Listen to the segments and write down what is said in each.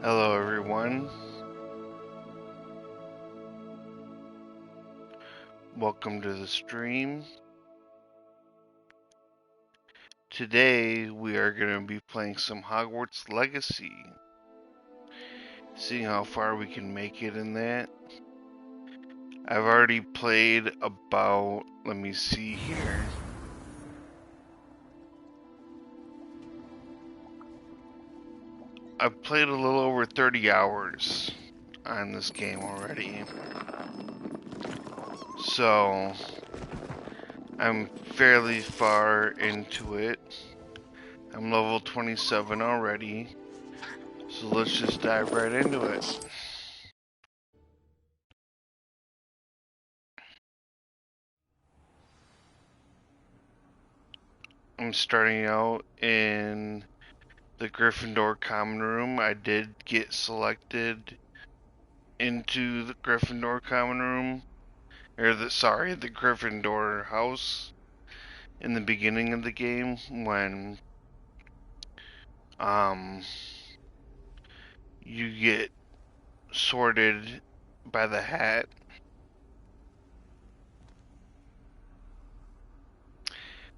Hello everyone, welcome to the stream. Today we are going to be playing some Hogwarts Legacy, seeing how far we can make it in that. I've already played about, let me see here. I've played a little over 30 hours on this game already. So, I'm fairly far into it. I'm level 27 already. So let's just dive right into it. I'm starting out in the Gryffindor common room. I did get selected into the Gryffindor common room, or the Gryffindor house in the beginning of the game when you get sorted by the hat.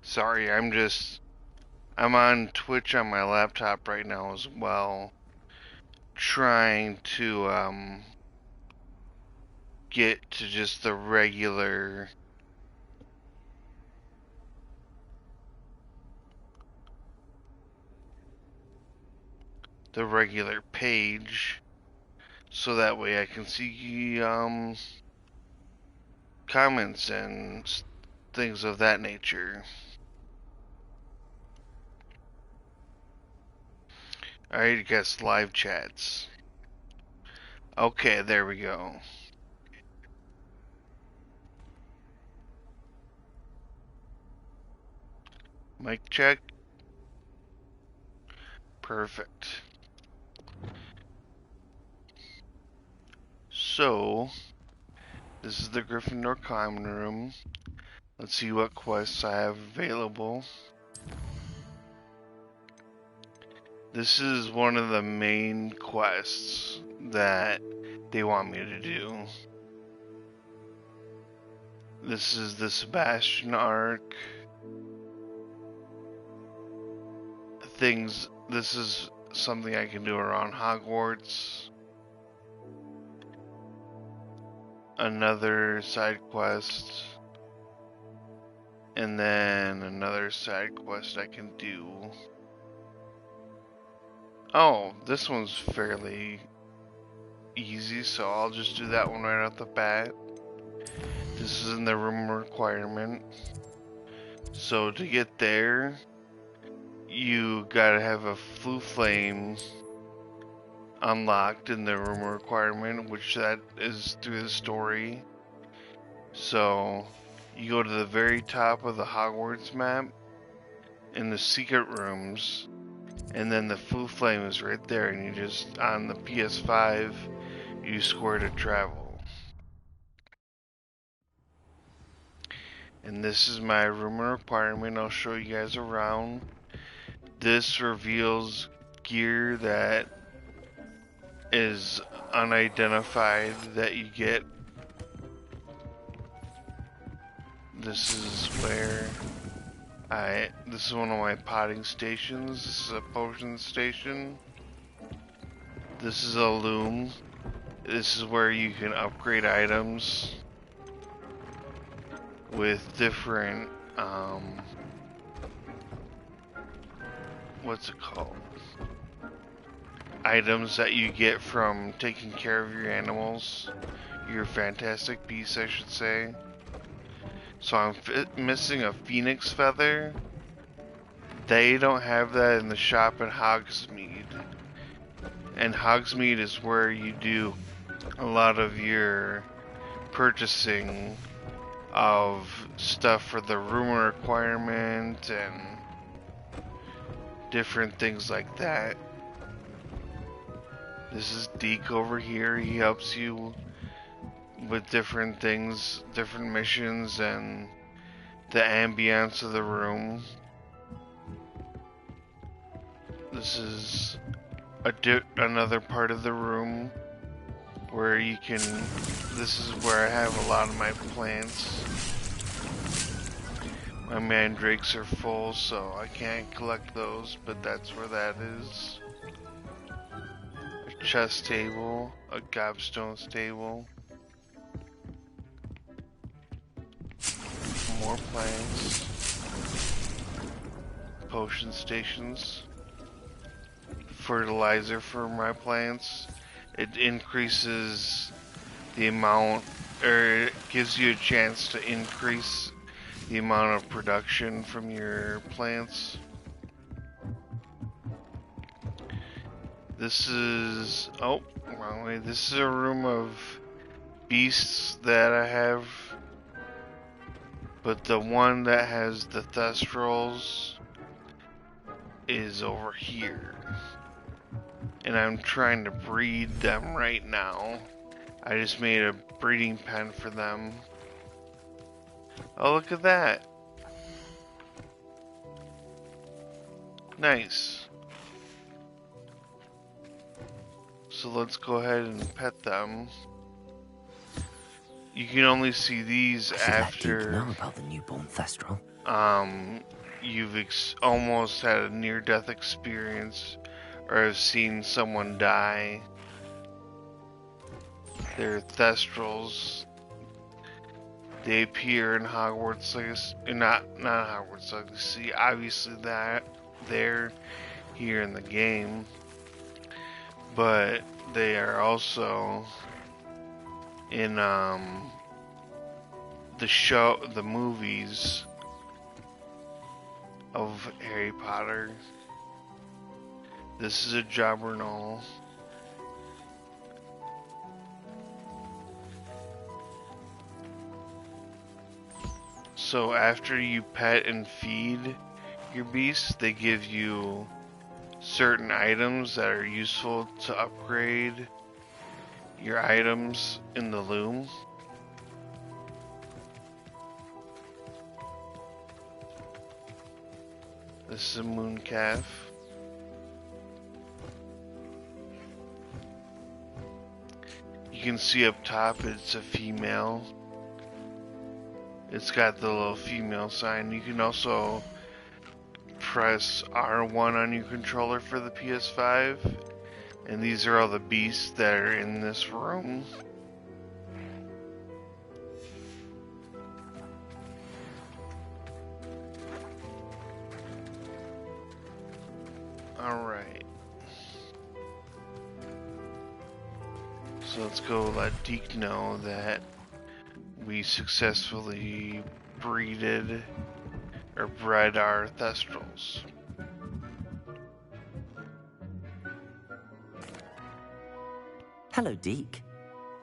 Sorry, I'm on Twitch on my laptop right now as well, trying to get to just the regular page, so that way I can see comments and things of that nature. I guess live chats. Okay, there we go. Mic check. Perfect. So, this is the Gryffindor common room. Let's see what quests I have available. This is one of the main quests that they want me to do. This is the Sebastian arc. This is something I can do around Hogwarts. Another side quest. And then another side quest I can do. Oh, this one's fairly easy, so I'll just do that one right off the bat. This is in the room requirement. So to get there, you gotta have a Floo Flame unlocked in the room requirement, which that is through the story. So you go to the very top of the Hogwarts map in the secret rooms, and then the Floo Flame is right there, and you just, on the PS5, you square to travel. And this is my room requirement. I'll show you guys around. This reveals gear that is unidentified that you get. This is where this is one of my potting stations. This is a potion station. This is a loom. This is where you can upgrade items with different, what's it called? Items that you get from taking care of your animals. Your fantastic beasts, I should say. So I'm missing a phoenix feather. They don't have that in the shop at Hogsmeade. And Hogsmeade is where you do a lot of your purchasing of stuff for the room requirement and different things like that. This is Deke over here. He helps you with different things, different missions, and the ambience of the room. This is another part of the room where you can. This is where I have a lot of my plants. My mandrakes are full, so I can't collect those, but that's where that is. A chest table, a gobstone table, more plants, potion stations, fertilizer for my plants. It increases the amount, or it gives you a chance to increase the amount of production from your plants. This is, oh, wrong way. This is a room of beasts that I have, but the one that has the thestrals is over here. And I'm trying to breed them right now. I just made a breeding pen for them. Oh, look at that. Nice. So let's go ahead and pet them. You can only see these after... Let Duke know about the newborn thestral. You've almost had a near-death experience or have seen someone die. They're thestrals. They appear in Hogwarts Legacy, not Hogwarts Legacy. Obviously, that they're here in the game, but they are also in the movies of Harry Potter. This is a Jobberknoll. So after you pet and feed your beasts, they give you certain items that are useful to upgrade your items in the loom. This is a moon calf. You can see up top it's a female. It's got the little female sign. You can also press R1 on your controller for the PS5. And these are all the beasts that are in this room. Alright. So let's go let Deke know that we successfully bred our thestrals. Hello, Deke.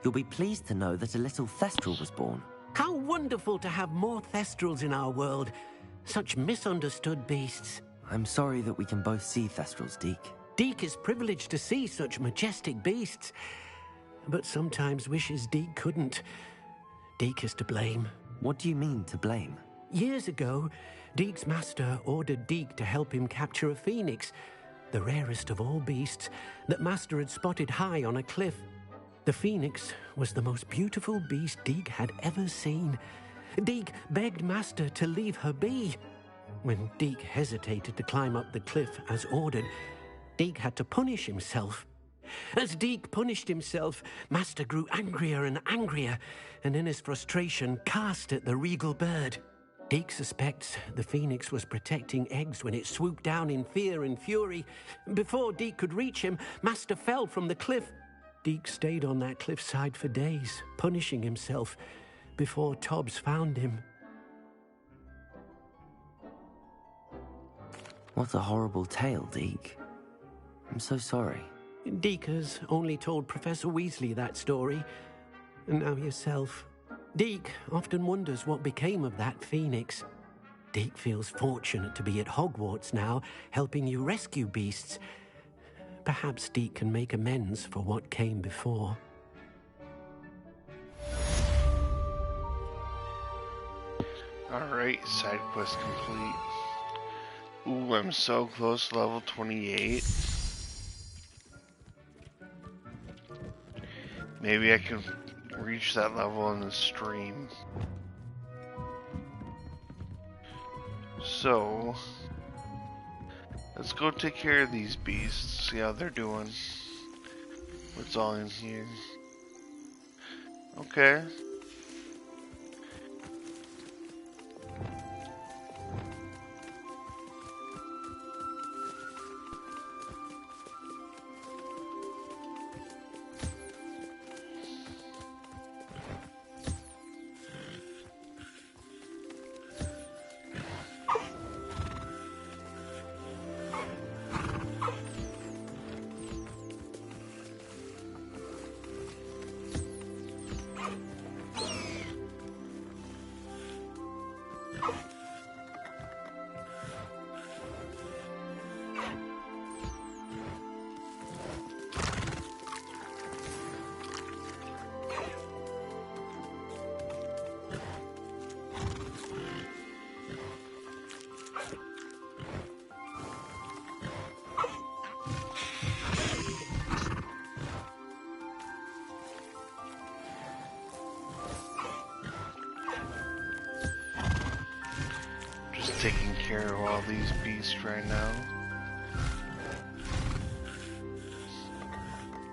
You'll be pleased to know that a little thestral was born. How wonderful to have more thestrals in our world. Such misunderstood beasts. I'm sorry that we can both see thestrals, Deke. Deke is privileged to see such majestic beasts, but sometimes wishes Deke couldn't. Deke is to blame. What do you mean, to blame? Years ago, Deke's master ordered Deke to help him capture a phoenix, the rarest of all beasts, that master had spotted high on a cliff. The phoenix was the most beautiful beast Deke had ever seen. Deke begged master to leave her be. When Deke hesitated to climb up the cliff as ordered, Deke had to punish himself. As Deke punished himself, master grew angrier and angrier, and in his frustration cast at the regal bird. Deke suspects the phoenix was protecting eggs when it swooped down in fear and fury. Before Deke could reach him, master fell from the cliff. Deke stayed on that cliffside for days, punishing himself, before Tobbs found him. What a horrible tale, Deke. I'm so sorry. Deke has only told Professor Weasley that story, and now yourself. Deke often wonders what became of that phoenix. Deke feels fortunate to be at Hogwarts now, helping you rescue beasts. Perhaps Deke can make amends for what came before. Alright, side quest complete. Ooh, I'm so close to level 28. Maybe I can reach that level in the stream. So, let's go take care of these beasts, see how they're doing. What's all in here? Okay. Just taking care of all these beasts right now.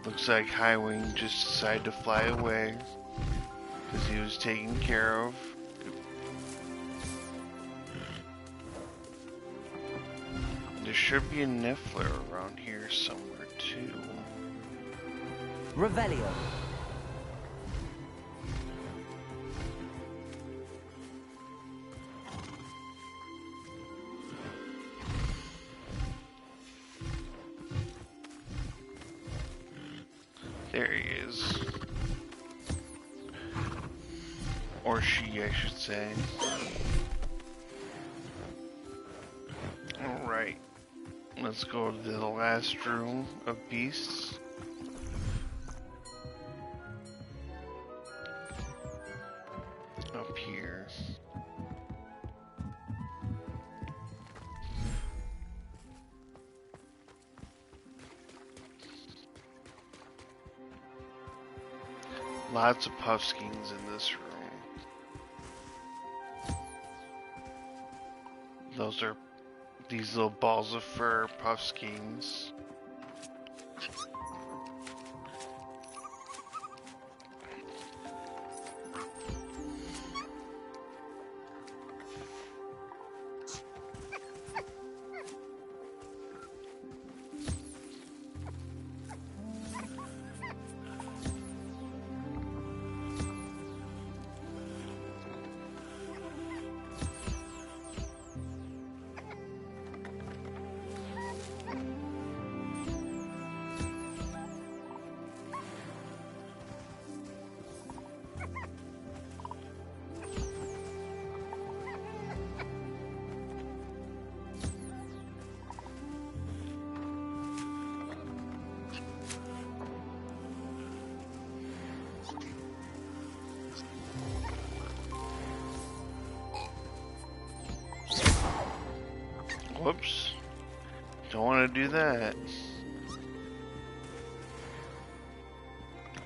Looks like Highwing just decided to fly away because he was taken care of. There should be a Niffler around here somewhere too. Revelio. There he is. Or she, I should say. Alright. Let's go to the last room of beasts. Up here. Lots of puffskeins in this room. Those are these little balls of fur puffskeins. Whoops. Don't want to do that.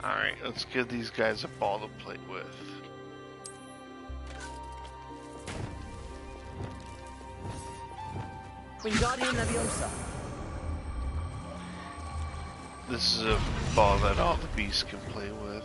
Alright, let's give these guys a ball to play with. Wingardium Leviosa. This is a ball that all the beasts can play with.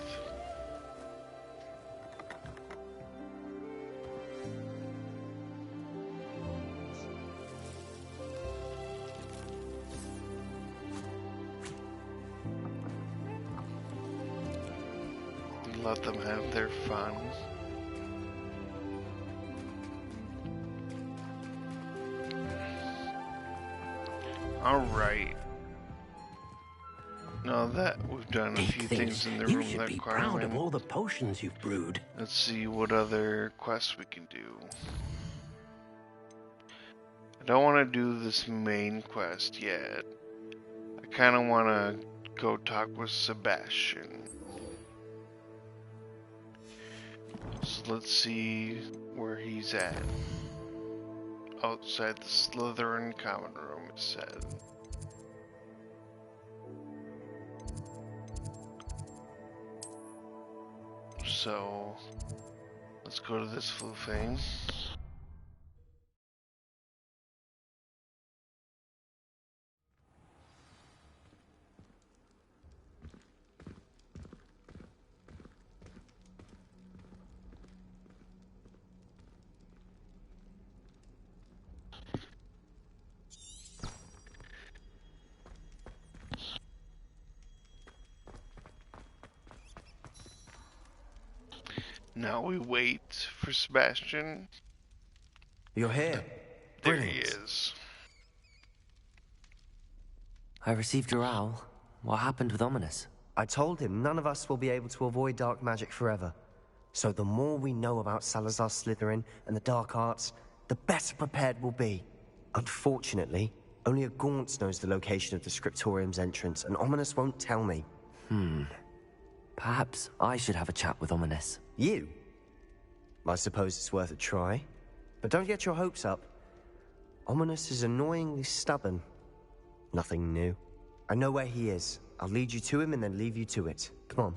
Let them have their fun. Alright. Now that we've done a few things in the room you should that be require proud of them, all the potions you've brewed. let's see what other quests we can do. I don't want to do this main quest yet. I kind of want to go talk with Sebastian. So let's see where he's at. Outside the Slytherin common room, it said. So let's go to this blue thing. Now we wait for Sebastian. You're here. There Brilliant. he is. I received your owl. What happened with Ominous? I told him none of us will be able to avoid dark magic forever. So the more we know about Salazar Slytherin and the dark arts, the better prepared we'll be. Unfortunately, only a Gaunt knows the location of the Scriptorium's entrance, and Ominous won't tell me. Perhaps I should have a chat with Ominous. You? I suppose it's worth a try. But don't get your hopes up. Ominous is annoyingly stubborn. Nothing new. I know where he is. I'll lead you to him and then leave you to it. Come on.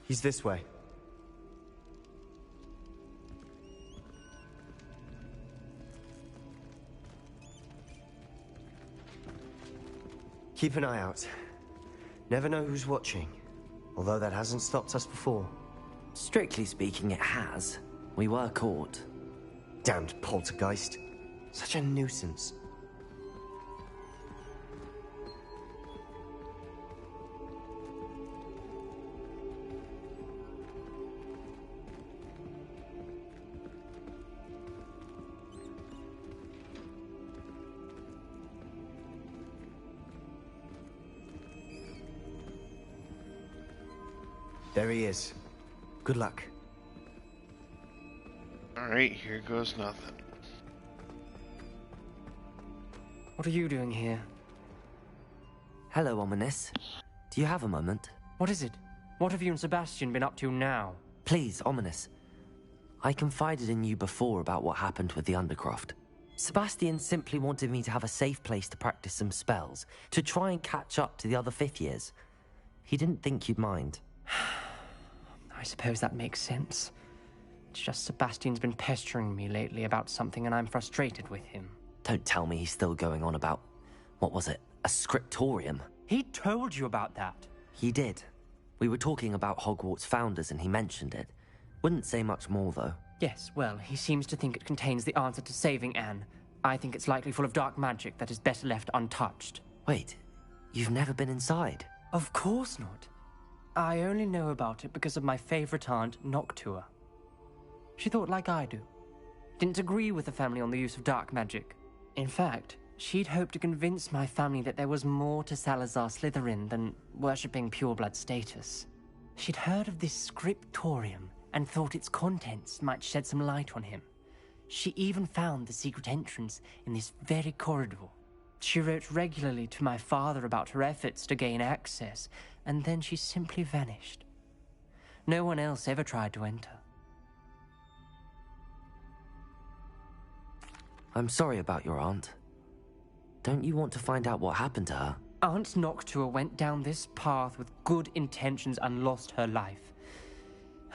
He's this way. Keep an eye out. Never know who's watching. Although that hasn't stopped us before. Strictly speaking, it has. We were caught. Damned poltergeist. Such a nuisance. There he is. Good luck. Alright, here goes nothing. What are you doing here? Hello, Ominous. Do you have a moment? What is it? What have you and Sebastian been up to now? Please, Ominous. I confided in you before about what happened with the Undercroft. Sebastian simply wanted me to have a safe place to practice some spells, to try and catch up to the other fifth years. He didn't think you'd mind. I suppose that makes sense. It's just Sebastian's been pestering me lately about something and I'm frustrated with him. Don't tell me he's still going on about, what was it, a scriptorium? He told you about that. He did. We were talking about Hogwarts founders and he mentioned it. Wouldn't say much more, though. Yes, well, he seems to think it contains the answer to saving Anne. I think it's likely full of dark magic that is better left untouched. Wait, you've never been inside? Of course not. I only know about it because of my favorite aunt, Noctua. She thought like I do. Didn't agree with the family on the use of dark magic. In fact, she'd hoped to convince my family that there was more to Salazar Slytherin than worshipping pureblood status. She'd heard of this scriptorium and thought its contents might shed some light on him. She even found the secret entrance in this very corridor. She wrote regularly to my father about her efforts to gain access, and then she simply vanished. No one else ever tried to enter. I'm sorry about your aunt. Don't you want to find out what happened to her? Aunt Noctua went down this path with good intentions and lost her life.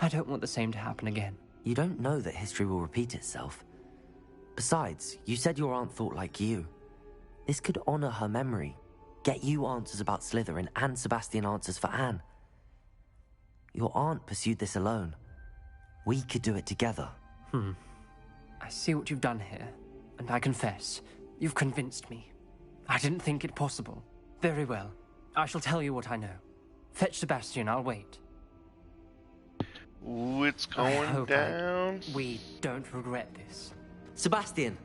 I don't want the same to happen again. You don't know that history will repeat itself. Besides, you said your aunt thought like you. This could honor her memory, get you answers about Slytherin and Sebastian answers for Anne. Your aunt pursued this alone. We could do it together. I see what you've done here, and I confess, you've convinced me. I didn't think it possible. Very well. I shall tell you what I know. Fetch Sebastian, I'll wait. Ooh, it's I going hope down. we don't regret this. Sebastian,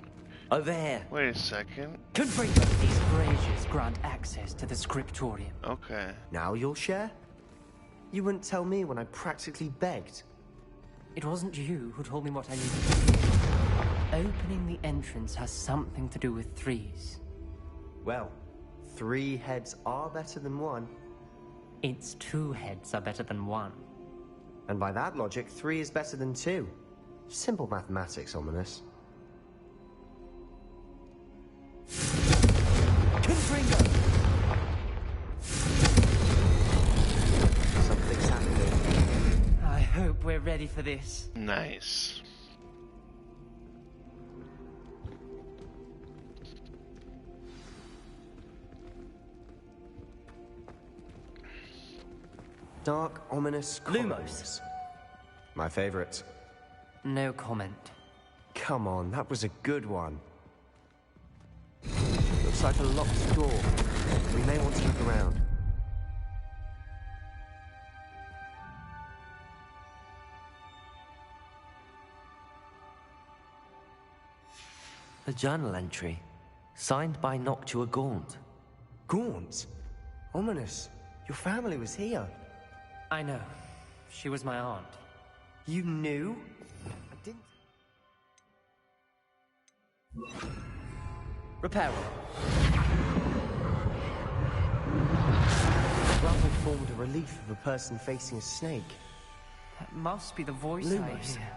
over here. Wait a second. Confringo, these braziers grant access to the scriptorium. Okay. Now you'll share? You wouldn't tell me when I practically begged. It wasn't you who told me what I needed to do. Opening the entrance has something to do with threes. Well, 3 heads are better than 1. Its 2 heads are better than 1. And by that logic, 3 is better than 2. Simple mathematics, Ominous. Confringo! Something's happening. we're ready for this. Nice. Dark, ominous corridors. My favorite. No comment. Come on, that was a good one. Looks like a locked door. We may want to look around. A journal entry, signed by Noctua Gaunt. Gaunt? Ominous. Your family was here. I know. She was my aunt. You knew? I didn't... Reparo. The rubble formed a relief of a person facing a snake. That must be the voice I Lumos. hear.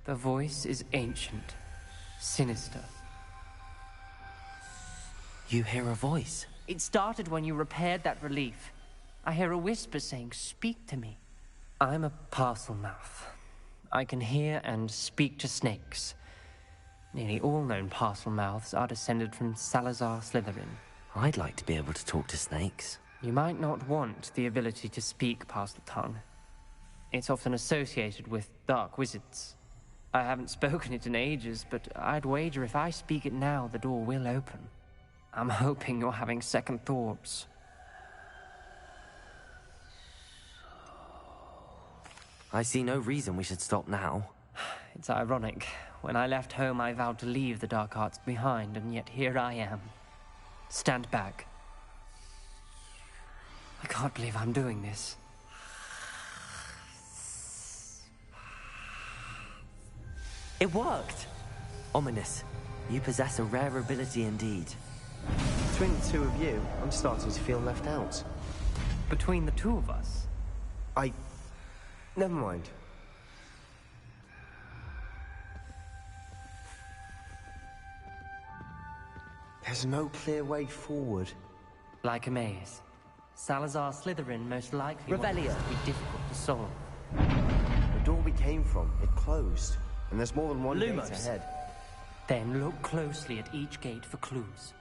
The voice is ancient, sinister. You hear a voice. It started when you repaired that relief. I hear a whisper saying, "Speak to me." I'm a parcel mouth. I can hear and speak to snakes. Nearly all known parcel mouths are descended from Salazar Slytherin. I'd like to be able to talk to snakes. You might not want the ability to speak parcel tongue. It's often associated with dark wizards. I haven't spoken it in ages, but I'd wager if I speak it now, the door will open. I'm hoping you're having second thoughts. I see no reason we should stop now. It's ironic. When I left home, I vowed to leave the dark arts behind, and yet here I am. Stand back. I can't believe I'm doing this. It worked! Ominous, you possess a rare ability indeed. Between the two of you, I'm starting to feel left out. Between the two of us? Never mind. There's no clear way forward. Like a maze. Salazar Slytherin most likely Revelio. wants it to be difficult to solve. The door we came from, it closed. And there's more than one Lumos. gate ahead. Then look closely at each gate for clues.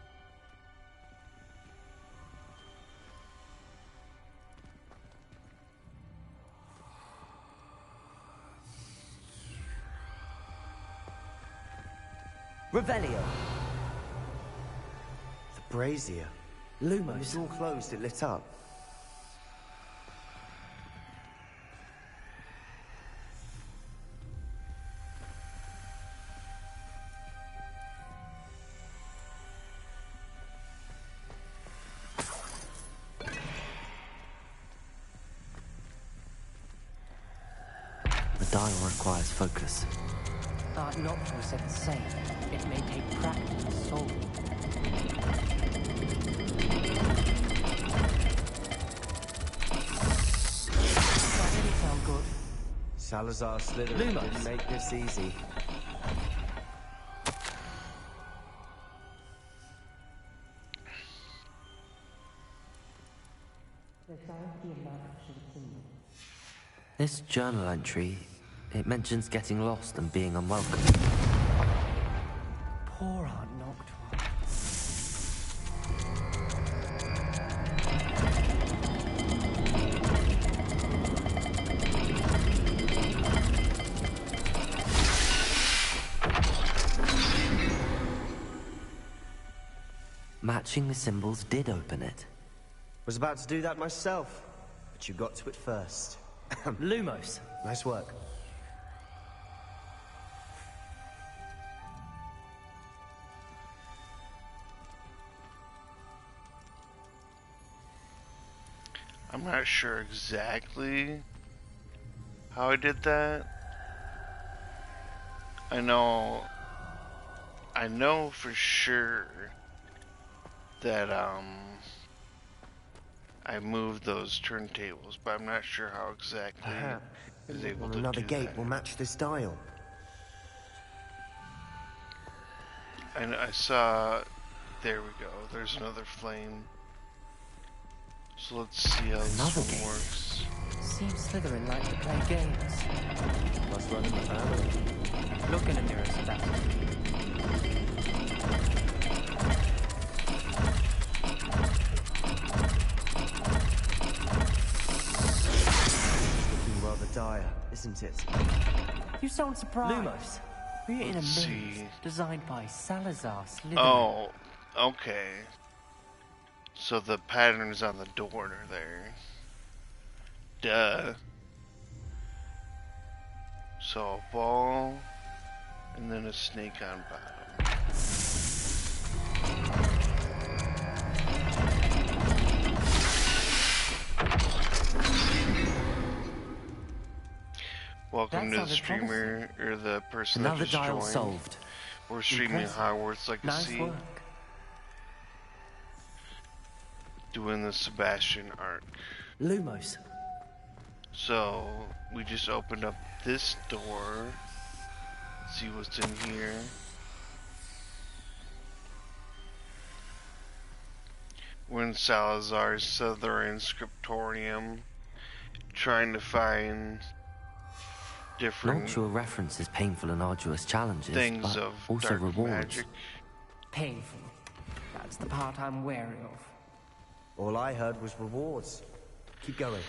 Revelio. The brazier. When the Lumos. door closed, it lit up. The dial requires focus. Art Noctua said the same. It may take practice to solve it. That didn't sound good. Salazar Slytherin Lumos. didn't make this easy. This journal entry, it mentions getting lost and being unwelcome. Poor Aunt Noctua. Matching the symbols did open it. Was about to do that myself, but you got to it first. Lumos. Nice work. I'm not sure exactly how I did that. I know for sure that I moved those turntables, but I'm not sure how exactly I was able Well, to another do gate that. will match this dial. And I saw, there we go, there's another flame. So let's see how this Another one game. works. Seems Slytherin like to play games. Must run in the family. Look in a mirror, Sebastian. Looking rather dire, isn't it? You sound surprised. Lumos. We're in a Let's maze see. designed by Salazar Slytherin. Oh, okay. So the pattern's on the door are there. Duh. So a ball, and then a snake on bottom. Welcome That to the sounded streamer, or the person Another that just dial joined. solved. We're streaming Impressive. Hogwarts Nice Legacy, work. doing the Sebastian arc. Lumos. So, we just opened up this door. See what's in here. We're in Salazar's Southern Scriptorium, trying to find different Noctua references painful and arduous challenges, things but of also dark rewards. magic. Painful. That's the part I'm wary of. All I heard was rewards. Keep going.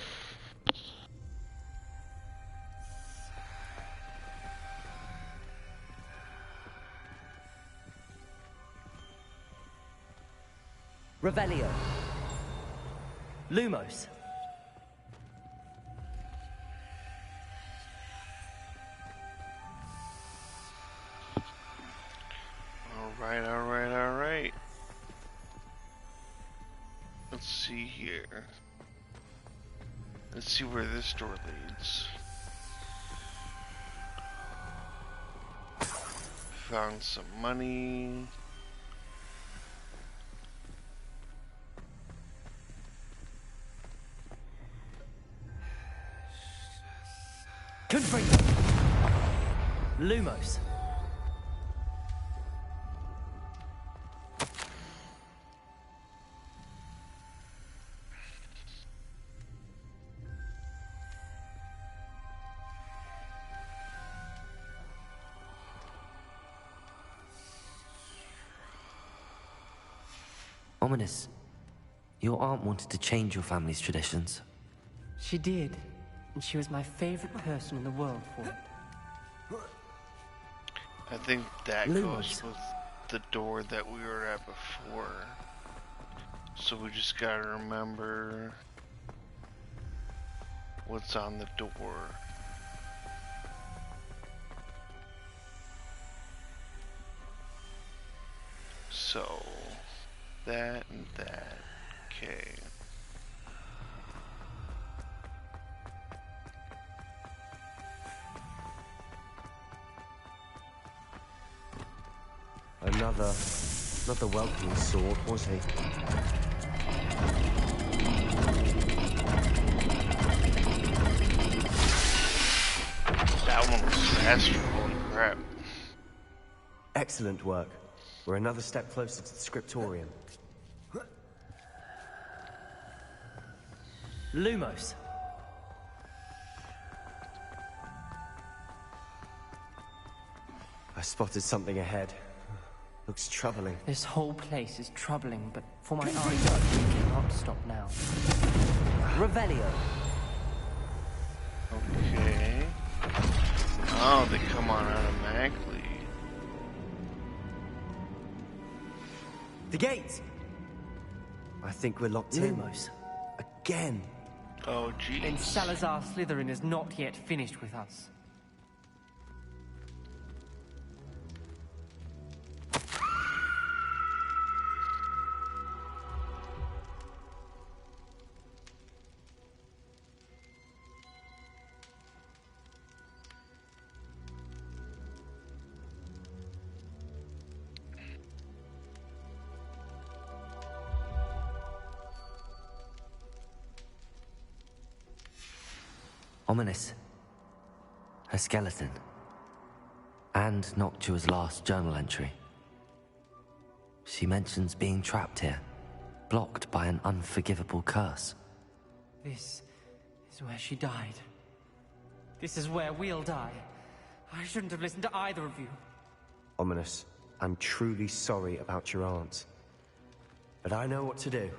Revelio. Lumos. Alright, alright, alright. Let's see here. Let's see where this door leads. Found some money. Confringo. Lumos. Ominous. Your aunt wanted to change your family's traditions. She did, and she was my favorite person in the world for it. I think that Lumos. goes with the door that we were at before. So we just gotta remember what's on the door. So, that and that. Okay. Another welcoming sword, was he? That one was faster, holy crap. Excellent work. We're another step closer to the scriptorium. Lumos. I spotted something ahead. Looks troubling. This whole place is troubling, but for my eyes, we cannot stop now. Revelio. Okay. Oh, they come on automatically. The gate! I think we're locked in. Lumos. Again. Oh, Then geez. Salazar Slytherin is not yet finished with us. Ominous. Her skeleton. And Noctua's last journal entry. She mentions being trapped here, blocked by an unforgivable curse. This is where she died. This is where we'll die. I shouldn't have listened to either of you. Ominous, I'm truly sorry about your aunt. But I know what to do.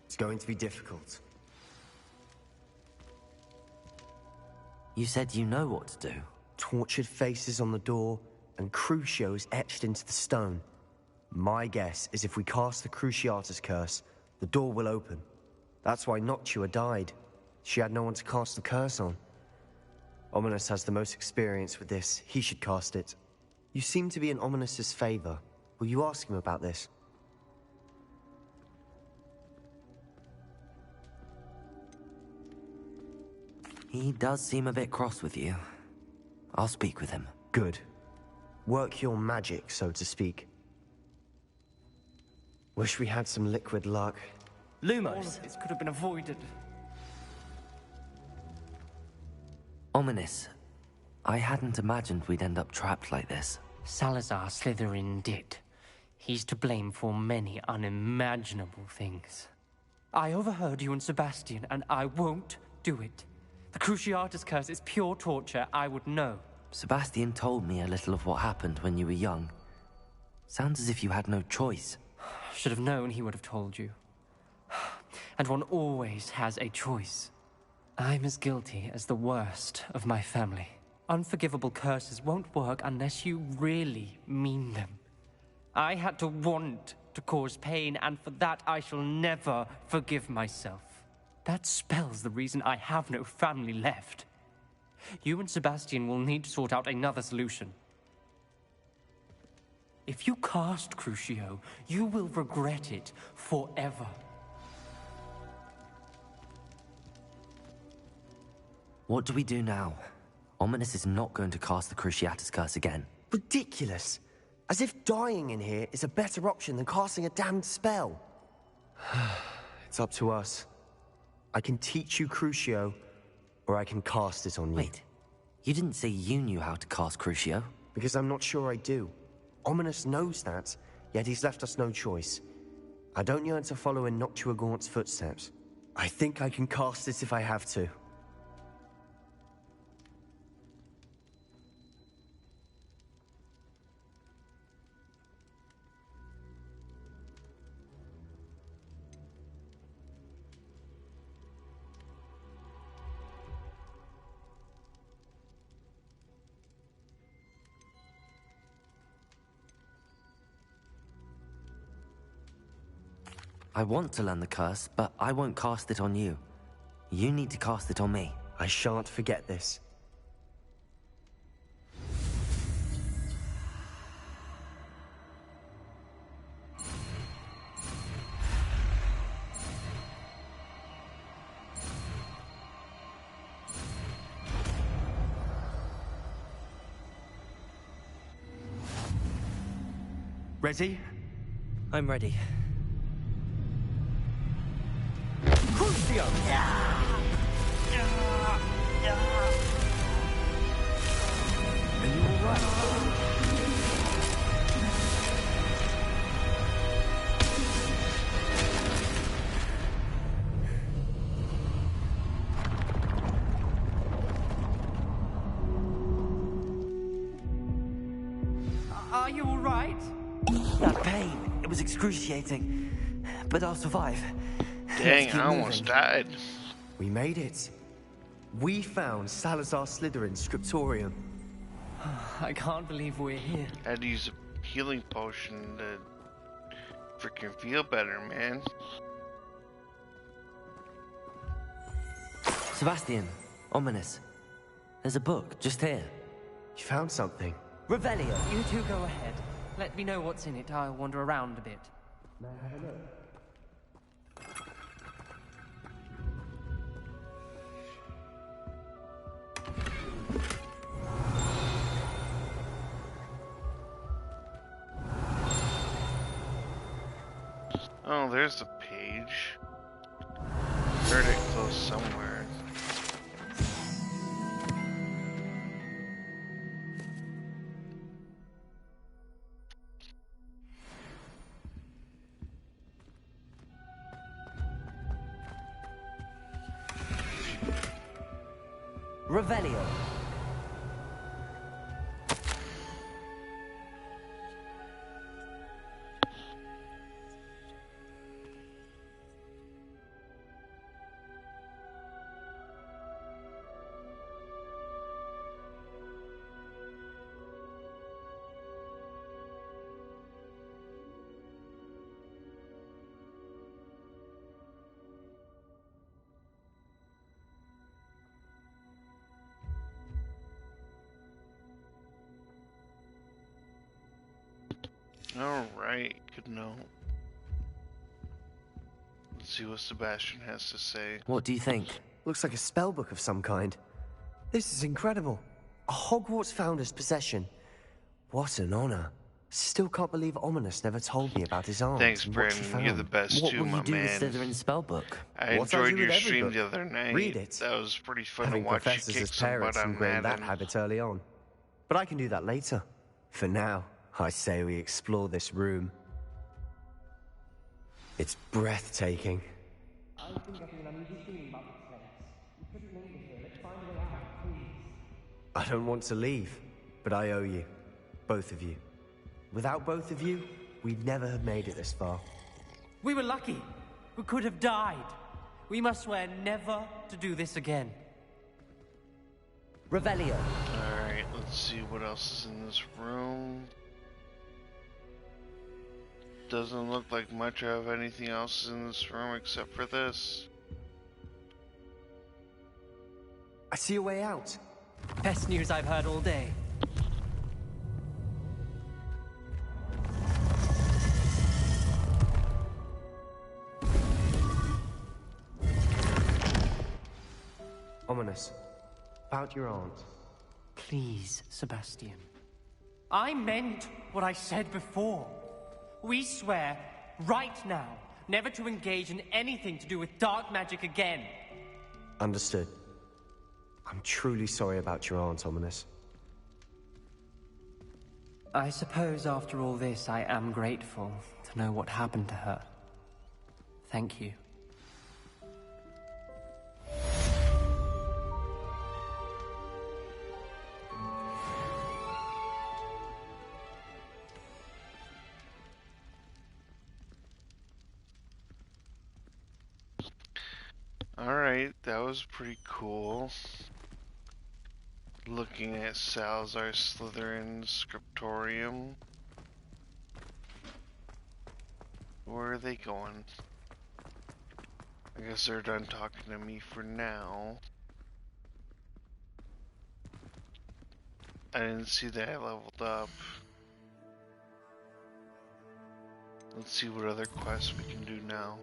It's going to be difficult. You said you know what to do. Tortured faces on the door, and Crucios etched into the stone. My guess is if we cast the Cruciatus curse, the door will open. That's why Noctua died. She had no one to cast the curse on. Ominous has the most experience with this. He should cast it. You seem to be in Ominous's favor. Will you ask him about this? He does seem a bit cross with you. I'll speak with him. Good. Work your magic, so to speak. Wish we had some liquid luck. All Lumos! of this could have been avoided. Ominous. I hadn't imagined we'd end up trapped like this. Salazar Slytherin did. He's to blame for many unimaginable things. I overheard you and Sebastian, and I won't do it. The Cruciatus curse is pure torture. I would know. Sebastian told me a little of what happened when you were young. Sounds as if you had no choice. Should have known he would have told you. And one always has a choice. I'm as guilty as the worst of my family. Unforgivable curses won't work unless you really mean them. I had to want to cause pain, and for that I shall never forgive myself. That spells the reason I have no family left. You and Sebastian will need to sort out another solution. If you cast Crucio, you will regret it forever. What do we do now? Ominous is not going to cast the Cruciatus curse again. Ridiculous! As if dying in here is a better option than casting a damned spell. It's up to us. I can teach you Crucio, or I can cast it on you. Wait, you didn't say you knew how to cast Crucio? Because I'm not sure I do. Ominous knows that, yet he's left us no choice. I don't yearn to follow in Noctua Gaunt's footsteps. I think I can cast it if I have to. I want to learn the curse, but I won't cast it on you. You need to cast it on me. I shan't forget this. Ready? I'm ready. Crucio! Are you all right? Are you all right? That pain, it was excruciating. But I'll survive. Dang, Let's I keep almost moving. died. We made it. We found Salazar Slytherin's scriptorium. I can't believe we're here. I had to use a healing potion to freaking feel better, man. Sebastian, Ominous. There's a book just here. You found something. Revelio. You two go ahead. Let me know what's in it. I'll wander around a bit. Oh, there's the page. Heard it close somewhere. Revelio. Alright, good note. Let's see what Sebastian has to say. What do you think? Looks like a spellbook of some kind. This is incredible. A Hogwarts founder's possession. What an honor. Still can't believe Ominous never told me about his aunt. Thanks, and what she Brandon. You're the found. best What too, will my you do man. with Slytherin's spellbook? I What I enjoyed do your with every stream book. the other night. Read it. That was pretty fun Having to watch you professors kick as some butt parents on ingrained that Madden. habit early on. But I can do that later. For now, I say we explore this room. It's breathtaking. I don't want to leave, but I owe you. Both of you. Without both of you, we'd never have made it this far. We were lucky. We could have died. We must swear never to do this again. Revelio. Alright, let's see what else is in this room. Doesn't look like much of anything else is in this room except for this. I see a way out. Best news I've heard all day. Ominous. About your aunt. Please, Sebastian. I meant what I said before. We swear, right now, never to engage in anything to do with dark magic again. Understood. I'm truly sorry about your aunt, Ominous. I suppose after all this, I am grateful to know what happened to her. Thank you. Alright, that was pretty cool. Looking at Salazar Slytherin's scriptorium. Where are they going? I guess they're done talking to me for now. I didn't see that I leveled up. Let's see what other quests we can do now.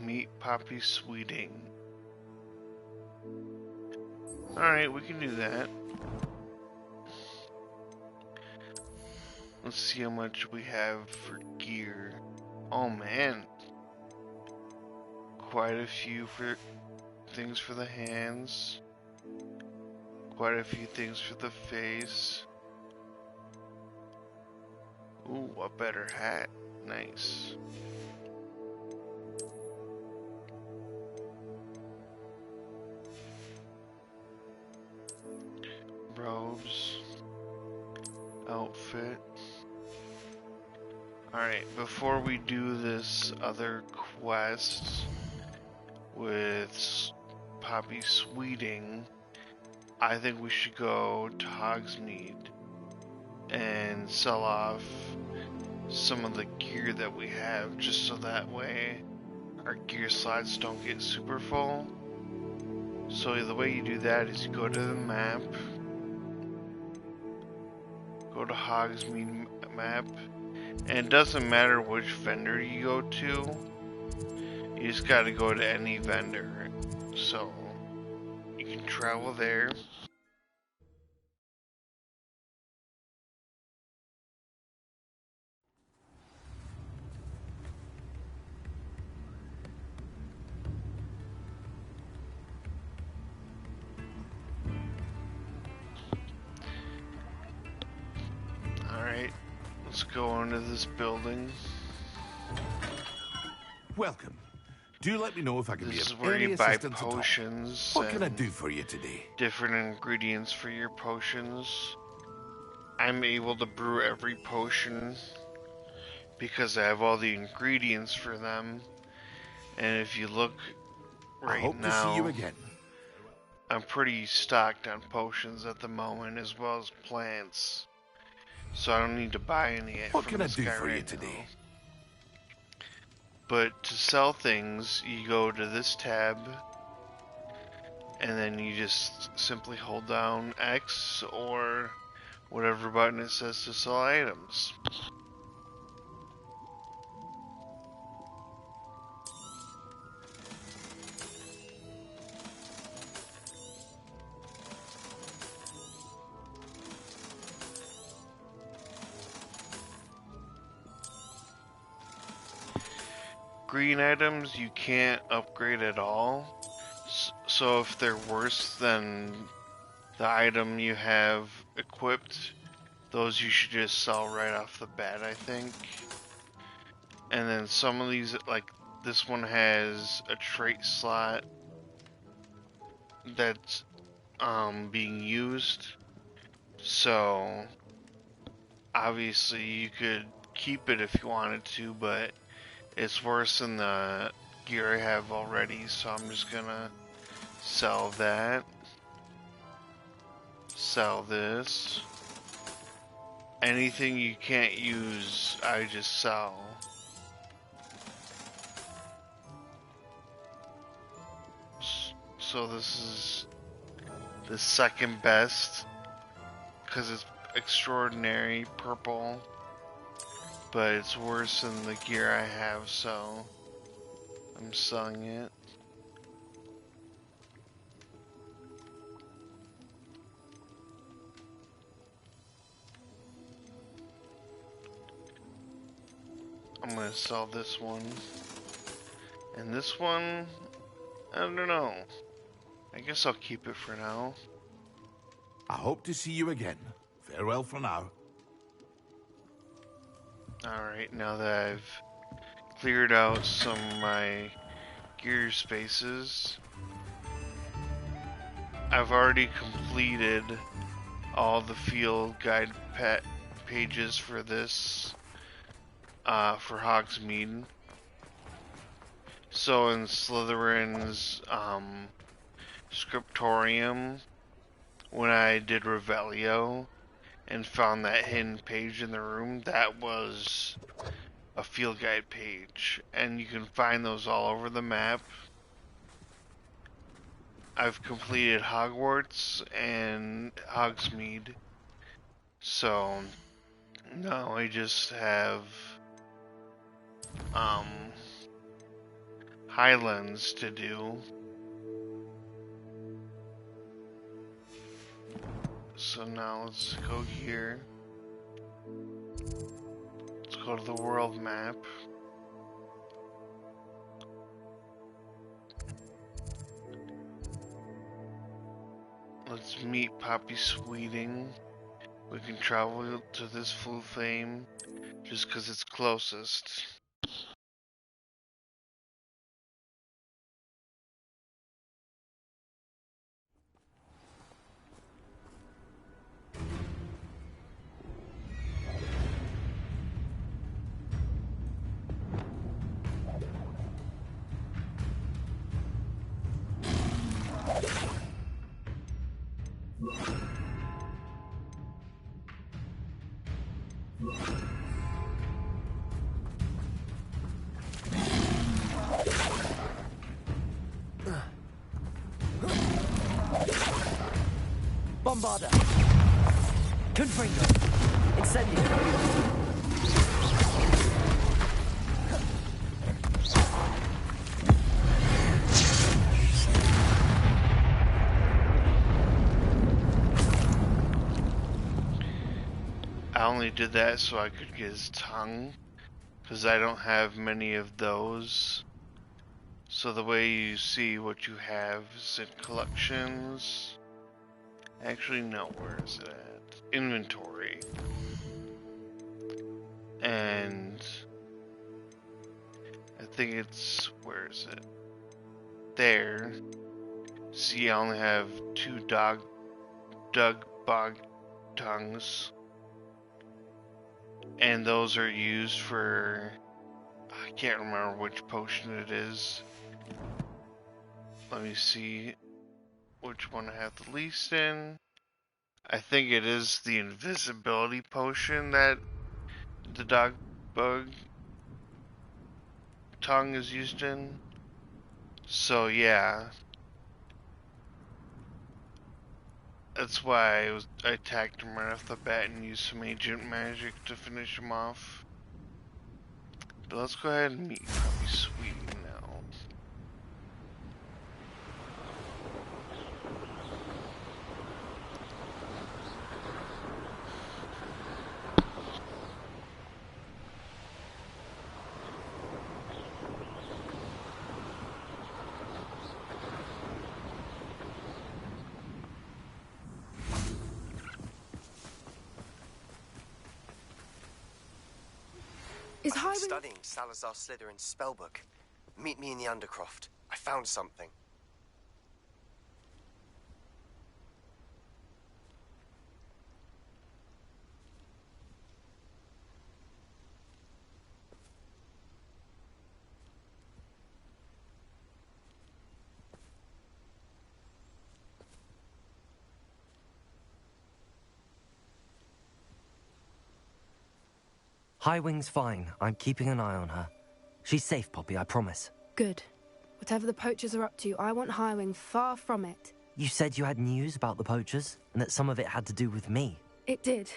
Meet Poppy Sweeting. Alright, we can do that. Let's see how much we have for gear. Oh man. Quite a few for things for the hands. Quite a few things for the face. Ooh, a better hat. Nice. Robes. Outfit. Alright, before we do this other quest with Poppy Sweeting, I think we should go to Hogsmeade and sell off some of the gear that we have, just so that way our gear slots don't get super full. So the way you do that is you go to the map, go to Hogsmeade map, and it doesn't matter which vendor you go to, you just gotta go to any vendor. So you can travel there. Alright, let's go into this building. Welcome. Do let me know if I can be This is of where any you buy assistance at all. potions What can I and do for you today? different ingredients for your potions. I'm able to brew every potion because I have all the ingredients for them. And if you look I right hope to see you now, again. I'm pretty stocked on potions at the moment as well as plants. So I don't need to buy any What from can I this do guy for you right today? now. But to sell things, you go to this tab, and then you just simply hold down X or whatever button it says to sell items. Green items you can't upgrade at all, so if they're worse than the item you have equipped, those you should just sell right off the bat, I think. And then some of these, like this one has a trait slot that's being used, so obviously you could keep it if you wanted to, but it's worse than the gear I have already, so I'm just gonna sell that. Sell this. Anything you can't use, I just sell. So this is the second best, because it's extraordinary purple, but it's worse than the gear I have, so I'm selling it. I'm gonna sell this one. And this one, I don't know. I guess I'll keep it for now. I hope to see you again. Farewell for now. Alright, now that I've cleared out some of my gear spaces, I've already completed all the field guide pages for this, for Hogsmeade. So in Slytherin's scriptorium, when I did Revelio and found that hidden page in the room, that was a field guide page, and you can find those all over the map. I've completed Hogwarts and Hogsmeade, so now I just have Highlands to do. So now let's go here. Let's go to the world map. Let's meet Poppy Sweeting. We can travel to this Flue Fame just because it's closest. Bombarda! Confringo! Incendio! I only did that so I could get his tongue, because I don't have many of those. So the way you see what you have is in collections. Actually, no, where is it at? Inventory. And at think it's, where is it? There. See, I only have 2 dug bog tongues. And those are used for, I can't remember which potion it is. Let me see which one I have the least in. I think it is the invisibility potion that the dog bug tongue is used in. So yeah, that's why I attacked him right off the bat and used some agent magic to finish him off. But let's go ahead and meet Puppy Sweetie now. Is Highwing studying Salazar Slytherin's spellbook? Meet me in the Undercroft. I found something. Highwing's fine. I'm keeping an eye on her. She's safe, Poppy, I promise. Good. Whatever the poachers are up to, I want Highwing far from it. You said you had news about the poachers, and that some of it had to do with me. It did.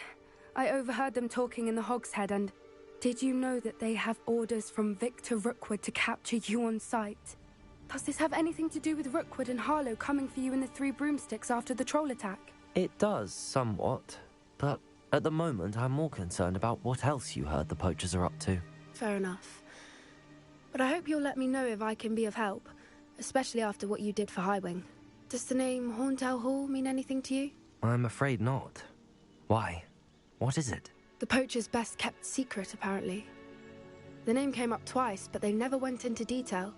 I overheard them talking in the Hogshead, and did you know that they have orders from Victor Rookwood to capture you on sight? Does this have anything to do with Rookwood and Harlow coming for you in the Three Broomsticks after the troll attack? It does, somewhat. But at the moment, I'm more concerned about what else you heard the poachers are up to. Fair enough. But I hope you'll let me know if I can be of help, especially after what you did for Highwing. Does the name Horntail Hall mean anything to you? I'm afraid not. Why? What is it? The poachers' best-kept secret, apparently. The name came up twice, but they never went into detail.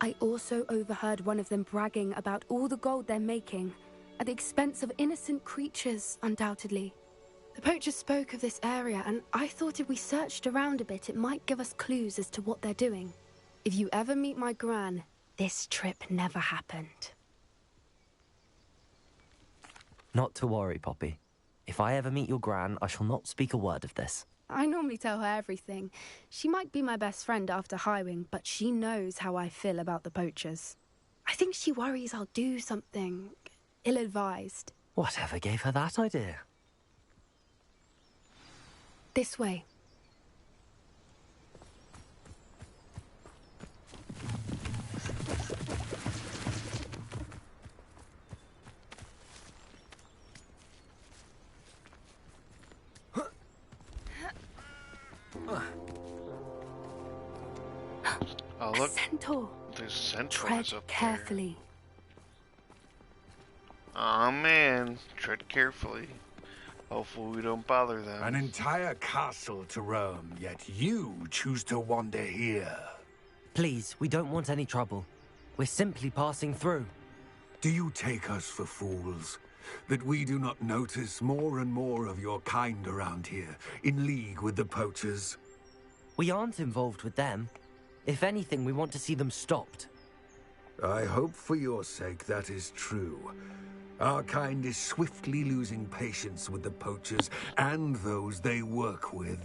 I also overheard one of them bragging about all the gold they're making, at the expense of innocent creatures, undoubtedly. The poachers spoke of this area, and I thought if we searched around a bit, it might give us clues as to what they're doing. If you ever meet my gran, this trip never happened. Not to worry, Poppy. If I ever meet your gran, I shall not speak a word of this. I normally tell her everything. She might be my best friend after Highwing, but she knows how I feel about the poachers. I think she worries I'll do something ill-advised. Whatever gave her that idea? This way. Oh, look. A centaur. There's centaurs Tread up carefully. there. Aw, man. Tread carefully. Hopefully we don't bother them. An entire castle to roam, yet you choose to wander here. Please, we don't want any trouble. We're simply passing through. Do you take us for fools? That we do not notice more and more of your kind around here, in league with the poachers? We aren't involved with them. If anything, we want to see them stopped. I hope for your sake that is true. Our kind is swiftly losing patience with the poachers and those they work with.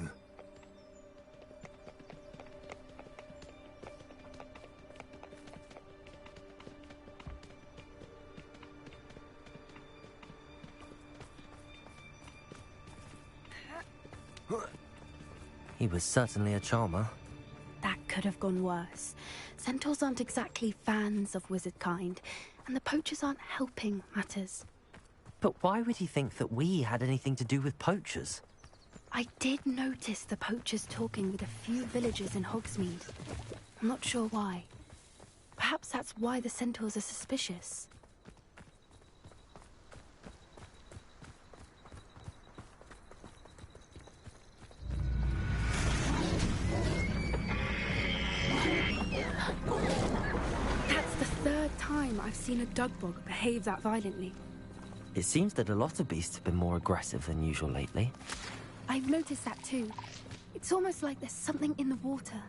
He was certainly a charmer. That could have gone worse. Centaurs aren't exactly fans of wizard kind, and the poachers aren't helping matters. But why would he think that we had anything to do with poachers? I did notice the poachers talking with a few villagers in Hogsmeade. I'm not sure why. Perhaps that's why the centaurs are suspicious. time I've seen a dugbog behave that violently. It seems that a lot of beasts have been more aggressive than usual lately. I've noticed that too. It's almost like there's something in the water.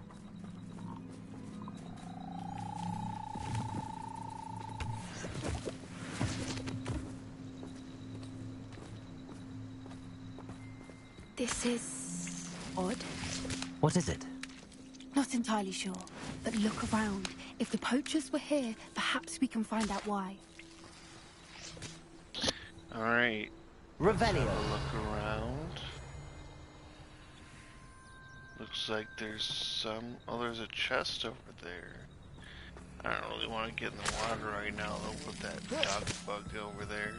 This is odd. What is it? Not entirely sure, but look around. If the poachers were here, perhaps we can find out why. Alright. Revelio. Look around. Looks like there's some... Oh, there's a chest over there. I don't really want to get in the water right now, though, with that dog bug over there.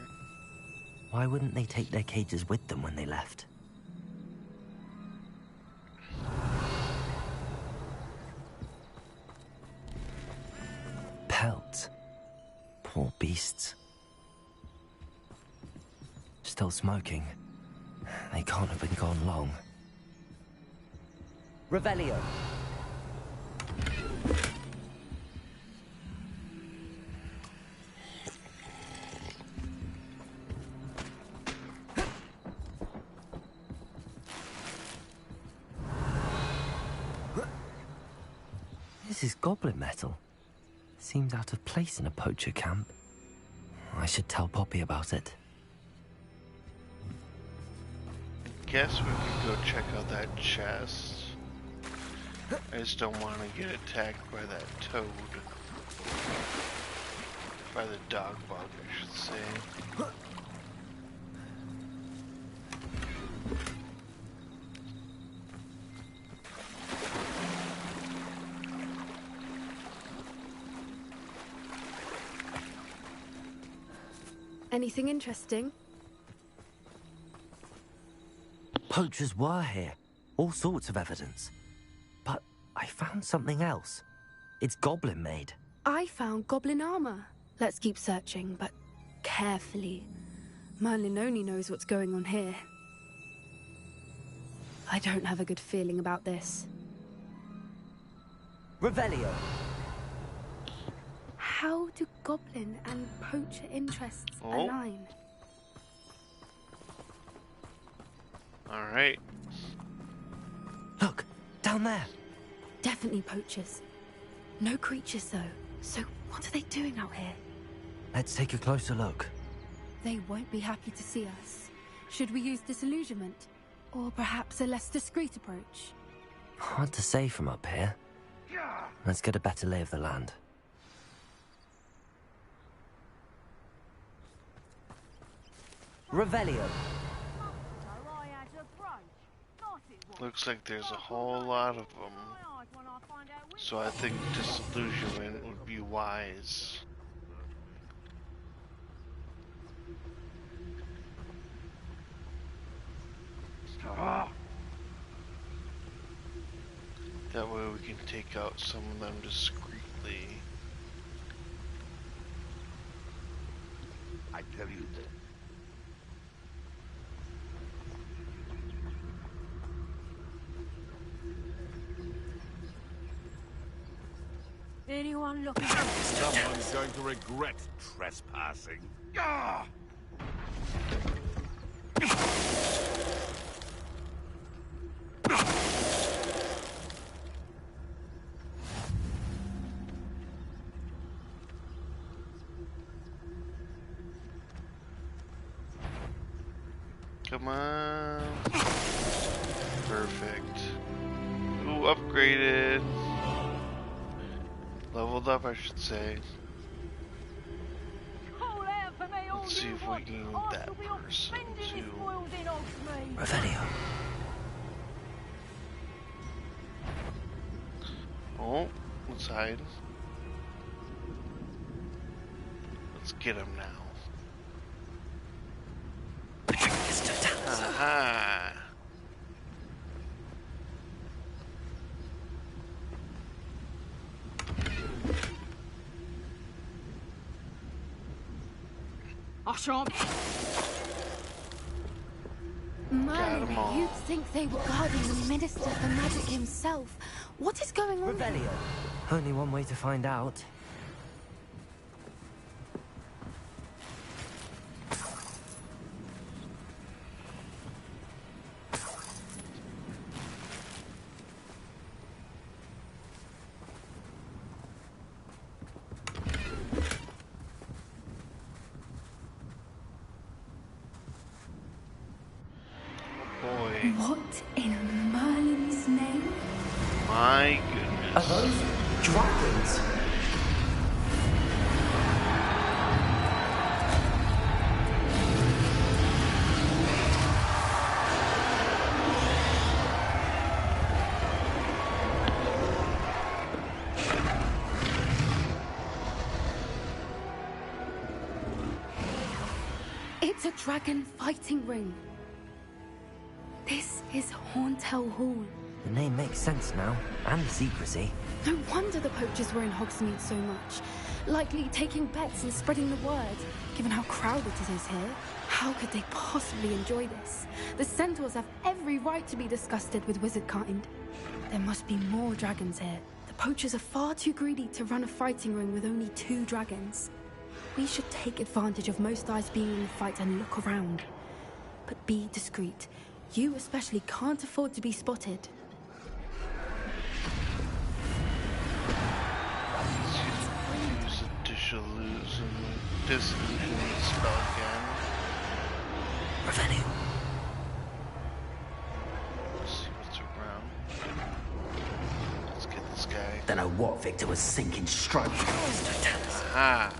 Why wouldn't they take their cages with them when they left? Pelts. Poor beasts. Still smoking. They can't have been gone long. Revelio. This is goblin metal. Seems out of place in a poacher camp. I should tell Poppy about it. Guess we could go check out that chest. I just don't want to get attacked by that toad. By the dog bug, I should say. Anything interesting? Poachers were here. All sorts of evidence. But I found something else. It's goblin made. I found goblin armor. Let's keep searching, but carefully. Merlin only knows what's going on here. I don't have a good feeling about this. Revelio. How do goblin and poacher interests align? Alright. Look, down there. Definitely poachers. No creatures though. So what are they doing out here? Let's take a closer look. They won't be happy to see us. Should we use disillusionment? Or perhaps a less discreet approach? Hard to say from up here. Let's get a better lay of the land. Revelio. Looks like there's a whole lot of them. So I think disillusionment would be wise. That way we can take out some of them discreetly. I tell you that. Anyone looking? Someone's going to regret trespassing. Come on. Perfect. Ooh, upgraded. Leveled up, I should say. Let's see if we can use that person too. Revelio. Oh, let's hide. Let's get him now. Aha! I shan't. Merlin, you'd think they were guarding the Minister for Magic himself. What is going on? Revelio. Only one way to find out. What in Merlin's name? My Are goodness. those dragons? It's a dragon fighting ring. This is Horntail Hall. The name makes sense now, and the secrecy. No wonder the poachers were in Hogsmeade so much. Likely taking bets and spreading the word, given how crowded it is here. How could they possibly enjoy this? The centaurs have every right to be disgusted with wizard kind. There must be more dragons here. The poachers are far too greedy to run a fighting ring with only 2 dragons. We should take advantage of most eyes being in the fight and look around. But be discreet. You especially can't afford to be spotted. Use a disillusion spell again. Revenue. Let's see what's around. Let's get this guy. Don't know what Victor was thinking, stroke. Ah.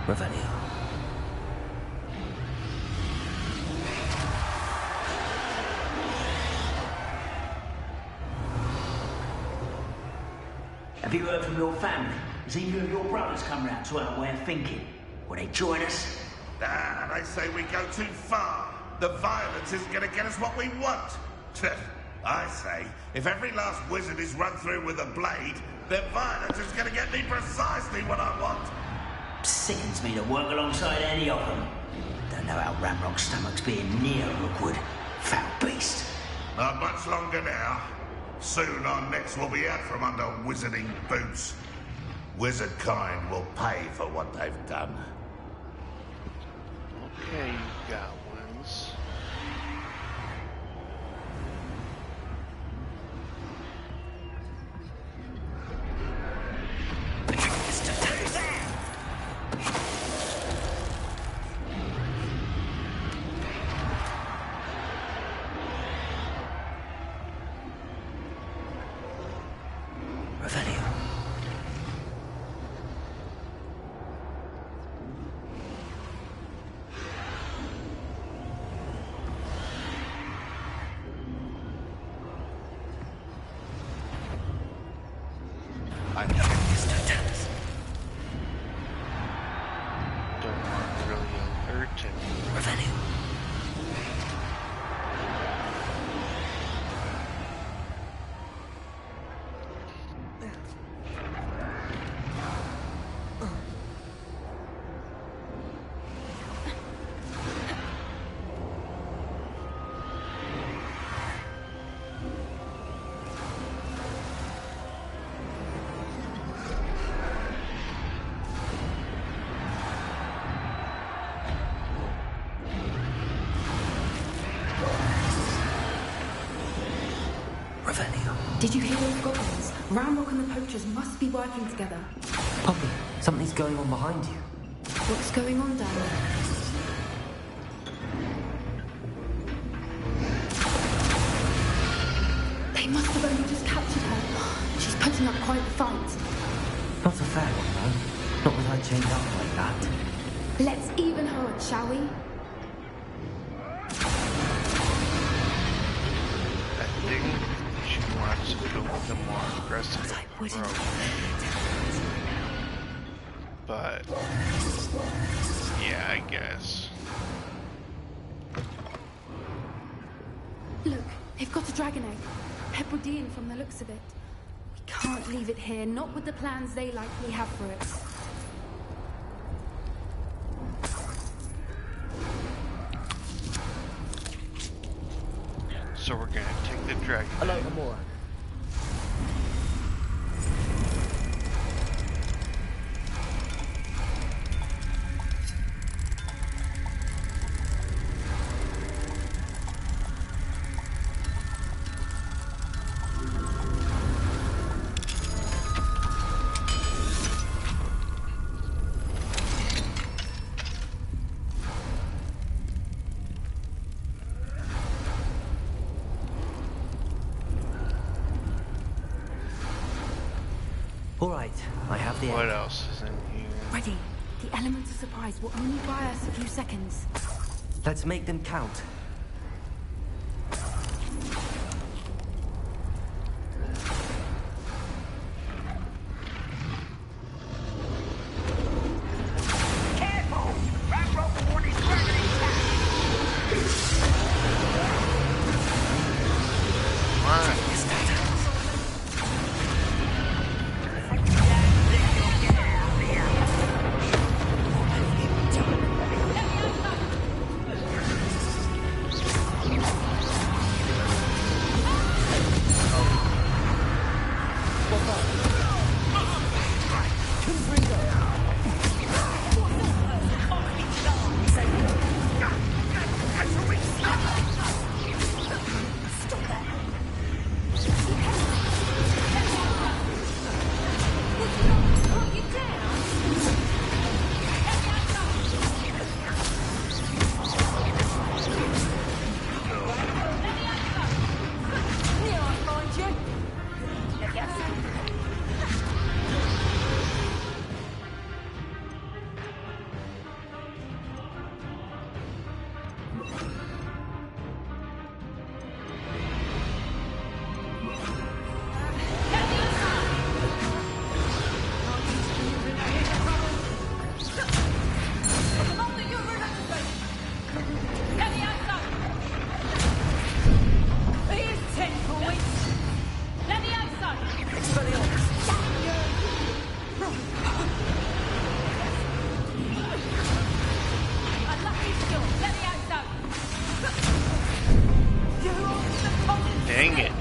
Revenue. Have you heard from your family? Has either of your brothers come round to our way of thinking? Will they join us? Ah, they say we go too far. The violence isn't going to get us what we want. I say, if every last wizard is run through with a blade, then violence is going to get me precisely what I want. Sickens me to work alongside any of them. Don't know how Ramrock's stomach's being near Rookwood. Foul beast. Not much longer now. Soon our necks will be out from under wizarding boots. Wizard kind will pay for what they've done. Okay, you goblins. Revenue. Don't want to really alert him. Revenue. Revenue. Did you hear those goblins? Ramrock and the poachers must be working together. Poppy, something's going on behind you. What's going on down there? They must have only just captured her. She's putting up quite the fight. Not a fair one, though. Not with her chained up like that. Let's even her up, shall we? I think she wants to go with the more aggressive I wouldn't. approach. But yeah, I guess. Look, they've got a dragon egg. Hebridean from the looks of it. We can't leave it here, not with the plans they likely have for it. So we're gonna take the dragon. Hello, Amora. All right, I have the What egg. else is in here? Ready. The element of surprise will only buy us a few seconds. Let's make them count. Careful! Ramrock Ward is dragon attack! Why? Dang it.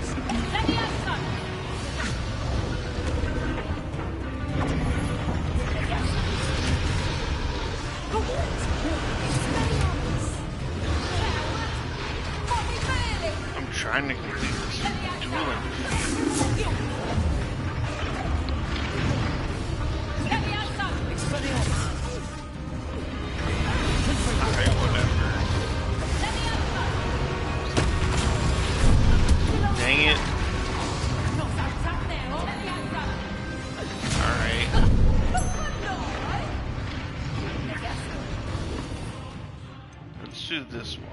I'm trying to complete this dueling. Alright, whatever. Dang it. Alright. Let's do this one.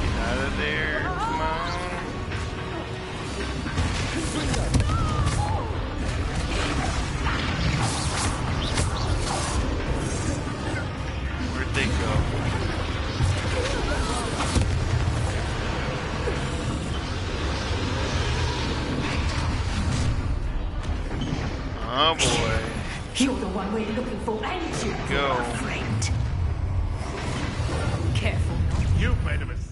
Get out of there. Come on. Where'd they go? Oh boy. You're the one we're looking for, ain't you? Go. Friend. Careful. You've made a mistake.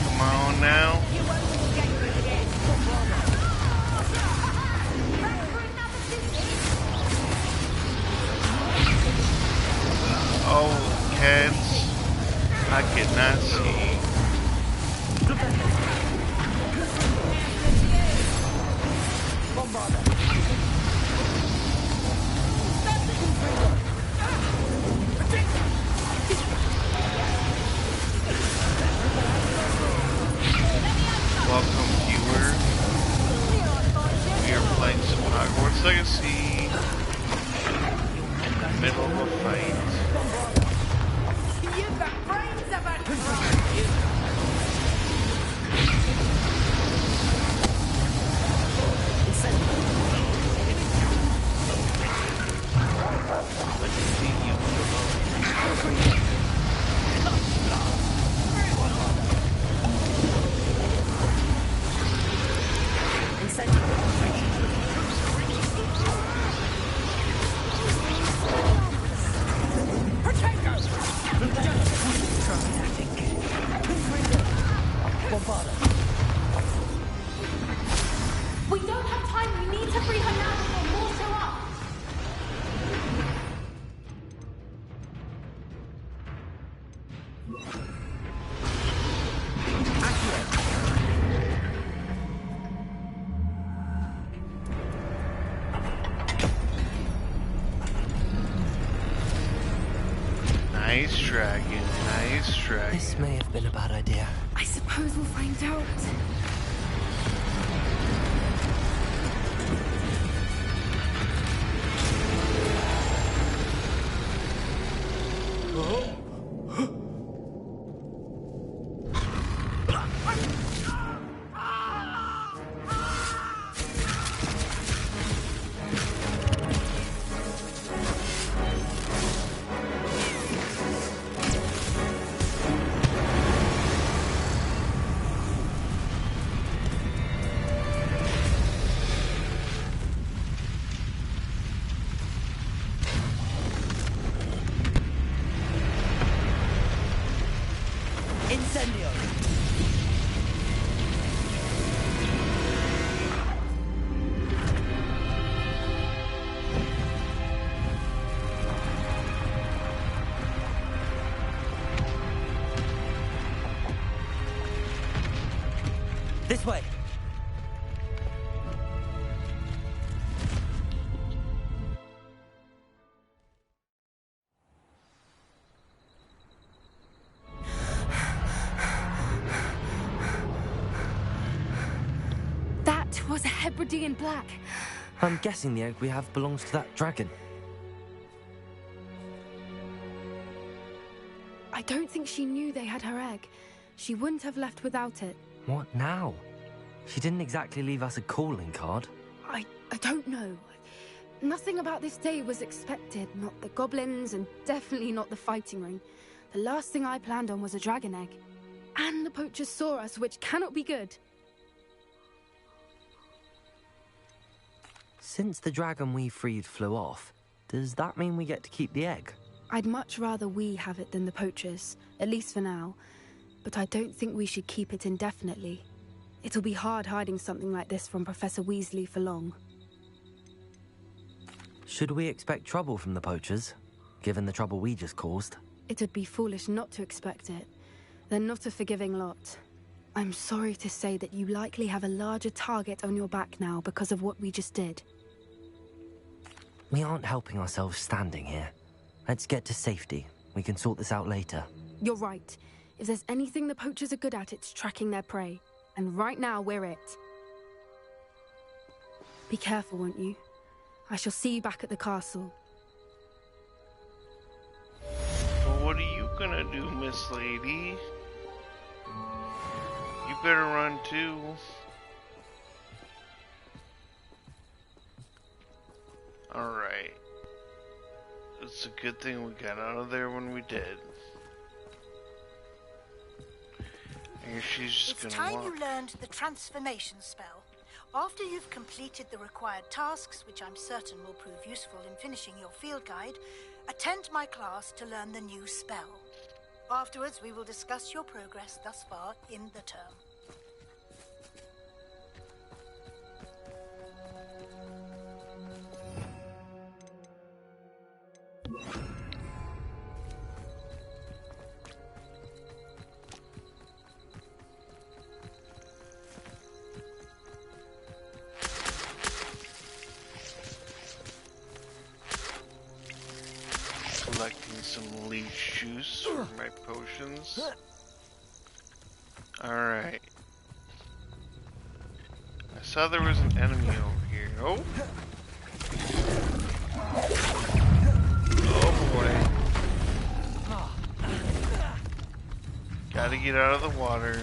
Come on now. Oh, cats. I cannot see. Legacy. Middle of a fight. You've got brains about to fry. We don't have time. We need to free her now before more show up. Nice dragon, nice dragon. This may have been a bad idea. I suppose we'll find out. This way. That was a Hebridean black. I'm guessing the egg we have belongs to that dragon. I don't think she knew they had her egg. She wouldn't have left without it. What now? She didn't exactly leave us a calling card. I don't know. Nothing about this day was expected. Not the goblins, and definitely not the fighting ring. The last thing I planned on was a dragon egg. And the poachers saw us, which cannot be good. Since the dragon we freed flew off, does that mean we get to keep the egg? I'd much rather we have it than the poachers, at least for now. But I don't think we should keep it indefinitely. It'll be hard hiding something like this from Professor Weasley for long. Should we expect trouble from the poachers, given the trouble we just caused? It'd be foolish not to expect it. They're not a forgiving lot. I'm sorry to say that you likely have a larger target on your back now because of what we just did. We aren't helping ourselves standing here. Let's get to safety. We can sort this out later. You're right. If there's anything the poachers are good at, it's tracking their prey. And right now, we're it. Be careful, won't you? I shall see you back at the castle. Well, what are you gonna do, Miss Lady? You better run too. Alright. It's a good thing we got out of there when we did. I guess she's just It's gonna time walk. you learned the transformation spell. After you've completed the required tasks, which I'm certain will prove useful in finishing your field guide, attend my class to learn the new spell. Afterwards, we will discuss your progress thus far in the term. Collecting some leech juice for my potions. Alright. I saw there was an enemy over here. Oh! Oh boy. Gotta get out of the water.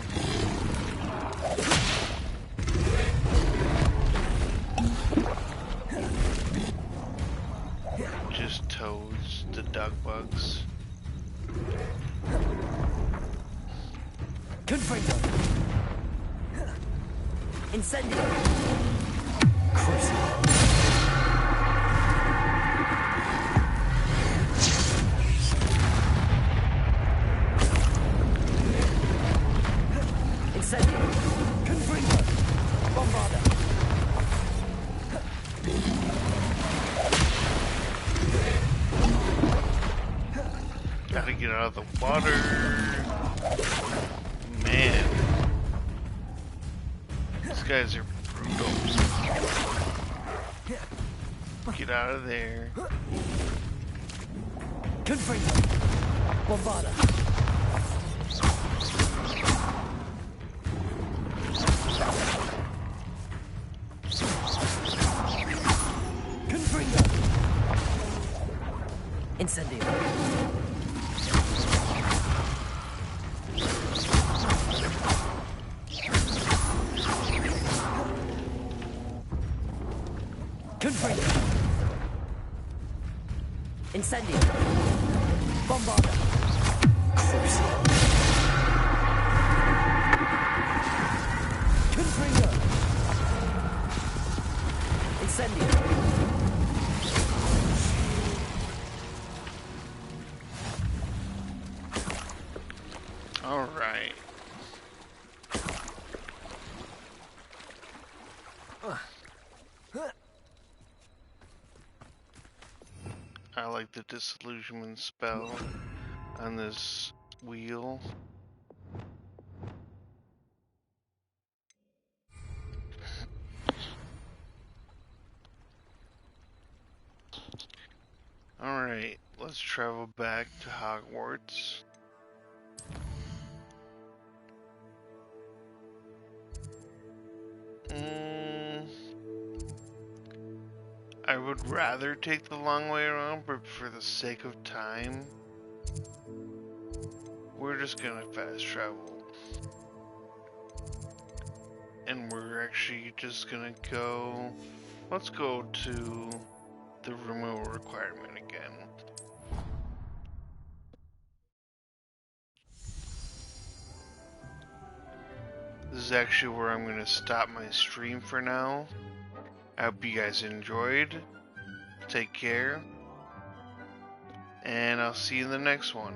Just toads, the duck bugs. Confringo! Incendio! Crucible! Incendio! Confringo! Bombarda! Gotta get out of the water. Man. These guys are brutal. Get out of there. Confringo! Bombarda! Confringo! Incendio! Confringo! Incendio! Bombarda! Crucible! Confringo! Incendio! All right. I like the disillusionment spell on this wheel. Alright, let's travel back to Hogwarts. I would rather take the long way around, but for the sake of time, we're just gonna fast travel. And we're actually just gonna go, let's go to the removal requirement again. This is actually where I'm gonna stop my stream for now. I hope you guys enjoyed. Take care. And I'll see you in the next one.